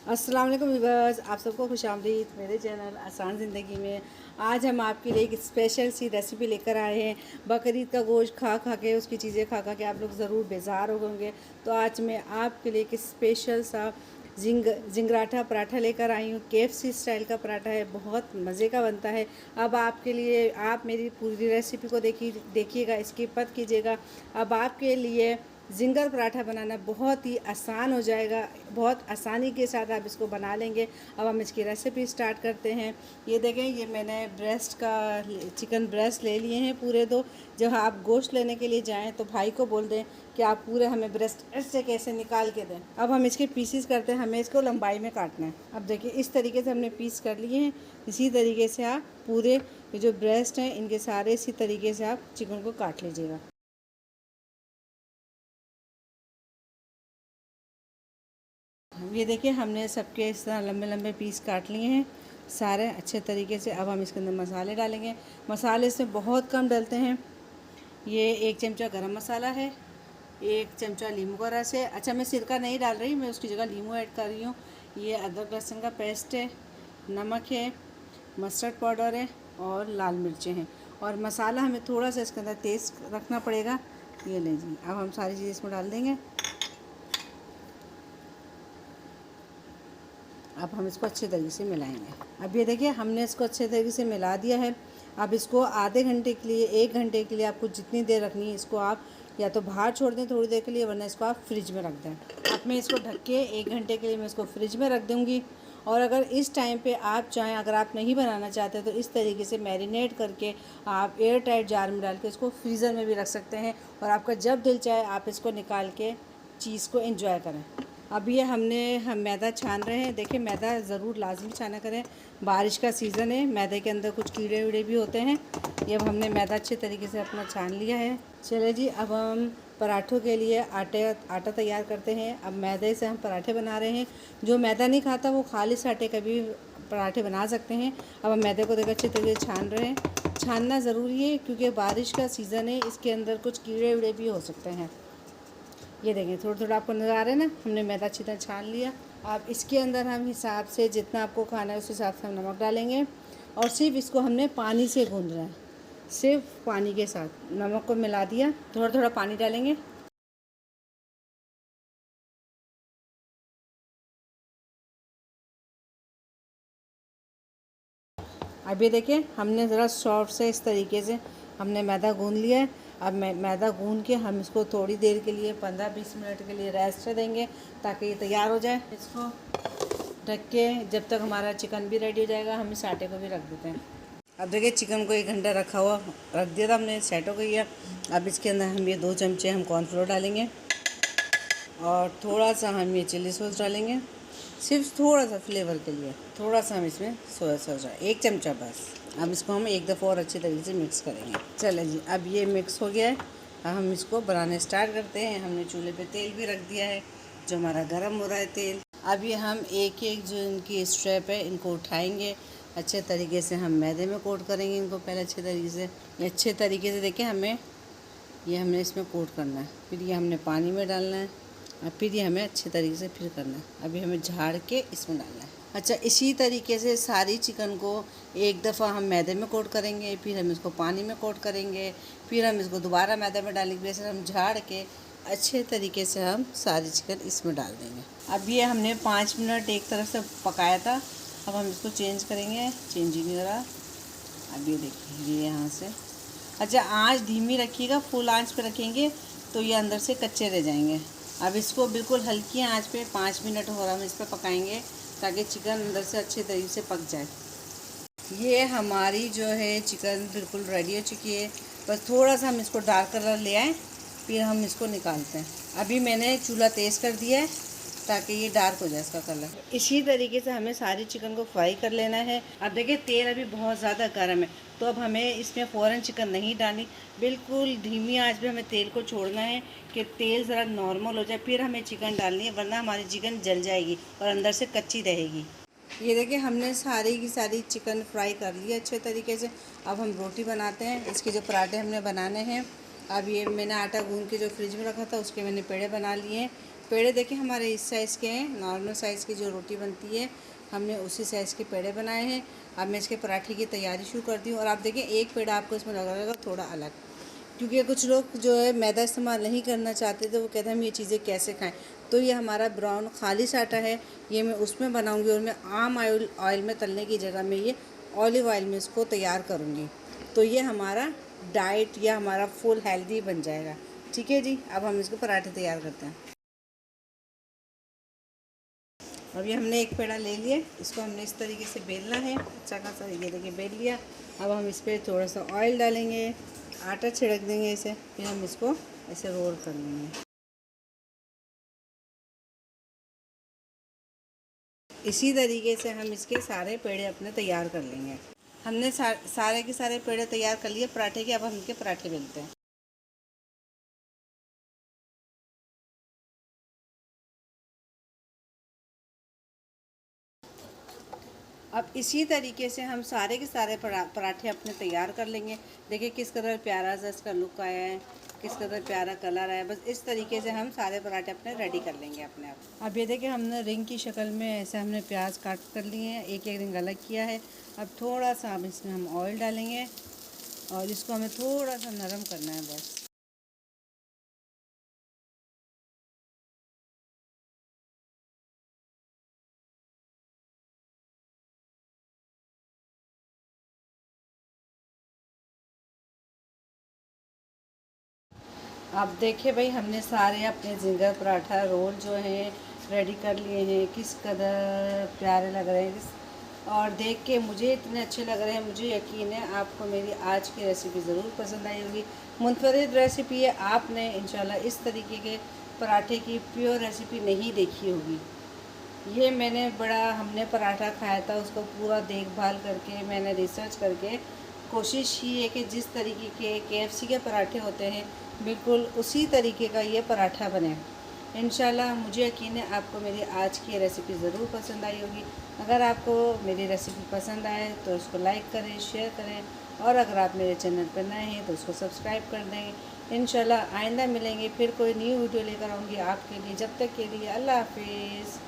अस्सलाम वालेकुम व्यूअर्स, आप सबको खुशामदीद मेरे चैनल आसान ज़िंदगी में। आज हम आपके लिए एक स्पेशल सी रेसिपी लेकर आए हैं। बकरीद का गोश्त खा खा के, उसकी चीज़ें खा खा के आप लोग ज़रूर बेजार हो होंगे। तो आज मैं आपके लिए एक स्पेशल सा जिंगराठा पराठा लेकर आई हूँ। KFC स्टाइल का पराठा है, बहुत मज़े का बनता है। अब आपके लिए, आप मेरी पूरी रेसिपी को देखिएगा, स्किप मत कीजिएगा। अब आपके लिए जिंगर पराठा बनाना बहुत ही आसान हो जाएगा, बहुत आसानी के साथ आप इसको बना लेंगे। अब हम इसकी रेसिपी स्टार्ट करते हैं। ये देखें, ये मैंने चिकन ब्रेस्ट ले लिए हैं पूरे दो। जब आप गोश्त लेने के लिए जाएं तो भाई को बोल दें कि आप पूरे हमें ब्रेस्ट ऐसे कैसे निकाल के दें। अब हम इसके पीसीस करते हैं, हमें इसको लंबाई में काटना है। अब देखिए, इस तरीके से हमने पीस कर लिए हैं। इसी तरीके से आप पूरे ये जो ब्रेस्ट हैं इनके सारे इसी तरीके से आप चिकन को काट लीजिएगा। ये देखिए, हमने सबके इस तरह लंबे लंबे पीस काट लिए हैं सारे अच्छे तरीके से। अब हम इसके अंदर मसाले डालेंगे। मसाले इसमें बहुत कम डलते हैं। ये 1 चमचा गरम मसाला है, 1 चमचा नींबू का रस है। अच्छा, मैं सिरका नहीं डाल रही, मैं उसकी जगह नींबू ऐड कर रही हूँ। ये अदरक लहसुन का पेस्ट है, नमक है, मस्टर्ड पाउडर है और लाल मिर्चें हैं। और मसाला हमें थोड़ा सा इसके अंदर तेज़ रखना पड़ेगा। ये लीजिए, अब हम सारी चीज़ें इसमें डाल देंगे। अब हम इसको अच्छे तरीके से मिलाएंगे। अब ये देखिए, हमने इसको अच्छे तरीके से मिला दिया है। अब इसको आधे घंटे के लिए, 1 घंटे के लिए, आपको जितनी देर रखनी है इसको आप या तो बाहर छोड़ दें थोड़ी देर के लिए, वरना इसको आप फ्रिज में रख दें। अब मैं इसको ढक के 1 घंटे के लिए मैं इसको फ्रिज में रख दूँगी। और अगर इस टाइम पे आप चाहें, अगर आप नहीं बनाना चाहते तो इस तरीके से मैरिनेट करके आप एयर टाइट जार में डाल के इसको फ्रीज़र में भी रख सकते हैं। और आपका जब दिल चाहे आप इसको निकाल के चीज़ को एंजॉय करें। अब ये हम मैदा छान रहे हैं। देखिए, मैदा ज़रूर लाजमी छाना करें, बारिश का सीज़न है, मैदे के अंदर कुछ कीड़े वीड़े भी होते हैं। ये अब हमने मैदा अच्छे तरीके से अपना छान लिया है। चलिए जी, अब हम पराठों के लिए आटा तैयार करते हैं। अब मैदे से हम पराठे बना रहे हैं। जो मैदा नहीं खाता वो खालिश आटे का भी पराठे बना सकते हैं। अब हम मैदे को देखो अच्छे तरीके से छान रहे हैं। छानना ज़रूरी है क्योंकि बारिश का सीज़न है, इसके अंदर कुछ कीड़े वीड़े भी हो सकते हैं। ये देखें, थोड़ा थोड़ा आपको नज़र आ रहा है ना, हमने मैदा अच्छी तरह छान लिया। अब इसके अंदर हम हिसाब से जितना आपको खाना है उस हिसाब से हम नमक डालेंगे। और सिर्फ इसको हमने पानी से गूंदना है, सिर्फ पानी के साथ नमक को मिला दिया। थोड़ा थोड़ा पानी डालेंगे। अब ये देखिए, हमने ज़रा सॉफ्ट से इस तरीके से हमने मैदा गूंद लिया है। अब मैदा गूंद के हम इसको थोड़ी देर के लिए 15-20 मिनट के लिए रेस्ट देंगे ताकि ये तैयार हो जाए। इसको ढक के जब तक हमारा चिकन भी रेडी हो जाएगा, हम इस आटे को भी रख देते हैं। अब देखिए, चिकन को 1 घंटा रखा हुआ रख दिया था हमने, सेट हो गई है। अब इसके अंदर हम ये 2 चमचे हम कॉर्नफ्लोर डालेंगे और थोड़ा सा हम ये चिली सॉस डालेंगे, सिर्फ थोड़ा सा फ्लेवर के लिए। थोड़ा सा हम इसमें सोया सॉस 1 चमचा बस। अब इसको हम एक दफ़ा और अच्छी तरीके से मिक्स करेंगे। चले जी, अब ये मिक्स हो गया है। अब हम इसको बनाने स्टार्ट करते हैं। हमने चूल्हे पे तेल भी रख दिया है, जो हमारा गर्म हो रहा है तेल। अब ये हम एक एक जो इनकी स्ट्रैप है इनको उठाएंगे, अच्छे तरीके से हम मैदे में कोट करेंगे इनको पहले अच्छे तरीके से। ये अच्छे तरीके से देखिए, ये हमने इसमें कोट करना है, फिर ये हमने पानी में डालना है और फिर ये हमें अच्छे तरीके से फिर करना है। अभी हमें झाड़ के इसमें डालना है। अच्छा, इसी तरीके से सारी चिकन को एक दफ़ा हम मैदे में कोट करेंगे, फिर हम इसको पानी में कोट करेंगे, फिर हम इसको दोबारा मैदे में डालेंगे। वैसे हम झाड़ के अच्छे तरीके से हम सारी चिकन इसमें डाल देंगे। अब ये हमने 5 मिनट एक तरफ से पकाया था। अब हम इसको चेंज करेंगे, चेंज ही नहीं हो रहा। अब ये देखिए, ये यहाँ से, अच्छा आंच धीमी रखिएगा, फुल आंच पे रखेंगे तो ये अंदर से कच्चे रह जाएंगे। अब इसको बिल्कुल हल्की आंच पे 5 मिनट और हम इस पर पकाएंगे ताकि चिकन अंदर से अच्छे तरीके से पक जाए। ये हमारी जो है चिकन बिल्कुल रेडी हो चुकी है। बस थोड़ा सा हम इसको डार्क कलर ले आएँ, फिर हम इसको निकालते हैं। अभी मैंने चूल्हा तेज़ कर दिया है ताकि ये डार्क हो जाए इसका कलर। इसी तरीके से हमें सारी चिकन को फ्राई कर लेना है। अब देखिए, तेल अभी बहुत ज़्यादा गर्म है, तो अब हमें इसमें फ़ौरन चिकन नहीं डालनी, बिल्कुल धीमी आंच पे हमें तेल को छोड़ना है कि तेल ज़रा नॉर्मल हो जाए, फिर हमें चिकन डालनी है, वरना हमारी चिकन जल जाएगी और अंदर से कच्ची रहेगी। ये देखिए, हमने सारी की सारी चिकन फ्राई कर ली है अच्छे तरीके से। अब हम रोटी बनाते हैं। इसके जो पराठे हमने बनाने हैं, अब ये मैंने आटा गूंद के जो फ्रिज में रखा था उसके मैंने पेड़े बना लिए हैं। पेड़े देखिए हमारे इस साइज़ के हैं, नॉर्मल साइज़ की जो रोटी बनती है हमने उसी साइज़ के पेड़े बनाए हैं। अब मैं इसके पराठे की तैयारी शुरू करती हूँ। और आप देखें एक पेड़ा आपको इसमें लगेगा थोड़ा अलग, क्योंकि कुछ लोग जो है मैदा इस्तेमाल नहीं करना चाहते तो वो कहते हैं हम ये चीज़ें कैसे खाएं। तो ये हमारा ब्राउन खालिश आटा है, ये मैं उसमें बनाऊंगी और मैं आम ऑयल में तलने की जगह में ये ऑलिव ऑयल में इसको तैयार करूंगी। तो ये हमारा डाइट या हमारा फुल हेल्दी बन जाएगा। ठीक है जी, अब हम इसको पराठे तैयार करते हैं। अभी हमने एक पेड़ा ले लिया, इसको हमने इस तरीके से बेलना है अच्छा खासा। ये देखिए बेल लिया। अब हम इस पर थोड़ा सा ऑयल डालेंगे, आटा छिड़क देंगे इसे, फिर हम इसको ऐसे रोल कर लेंगे। इसी तरीके से हम इसके सारे पेड़े अपने तैयार कर लेंगे। हमने सारे के सारे पेड़े तैयार कर लिए पराठे के। अब हम इनके पराठे बेलते हैं। अब इसी तरीके से हम सारे के सारे पराठे अपने तैयार कर लेंगे। देखिए किस कदर प्यारा सा इसका लुक आया है, किस कदर प्यारा कलर आया है। बस इस तरीके से हम सारे पराठे अपने रेडी कर लेंगे अपने आप। अब ये देखिए हमने रिंग की शक्ल में ऐसे हमने प्याज काट कर लिए हैं, एक एक रिंग अलग किया है। अब थोड़ा सा अब इसमें हम ऑयल डालेंगे और इसको हमें थोड़ा सा नरम करना है बस। आप देखिए भाई हमने सारे अपने जिंगर पराठा रोल जो है रेडी कर लिए हैं। किस कदर प्यारे लग रहे हैं और देख के मुझे इतने अच्छे लग रहे हैं। मुझे यकीन है आपको मेरी आज की रेसिपी ज़रूर पसंद आई होगी। मुनफरिद रेसिपी है, आपने इंशाल्लाह इस तरीके के पराठे की प्योर रेसिपी नहीं देखी होगी। ये मैंने बड़ा हमने पराठा खाया था, उसको पूरा देखभाल करके मैंने रिसर्च करके कोशिश की है कि जिस तरीके के KFC के पराठे होते हैं बिल्कुल उसी तरीके का ये पराठा बने। इंशाल्लाह मुझे यकीन है आपको मेरी आज की रेसिपी ज़रूर पसंद आई होगी। अगर आपको मेरी रेसिपी पसंद आए तो इसको लाइक करें, शेयर करें और अगर आप मेरे चैनल पर नए हैं तो उसको सब्सक्राइब कर दें। इंशाल्लाह आइंदा मिलेंगे, फिर कोई न्यू वीडियो लेकर आऊँगी आपके लिए। जब तक के लिए अल्लाह हाफिज़।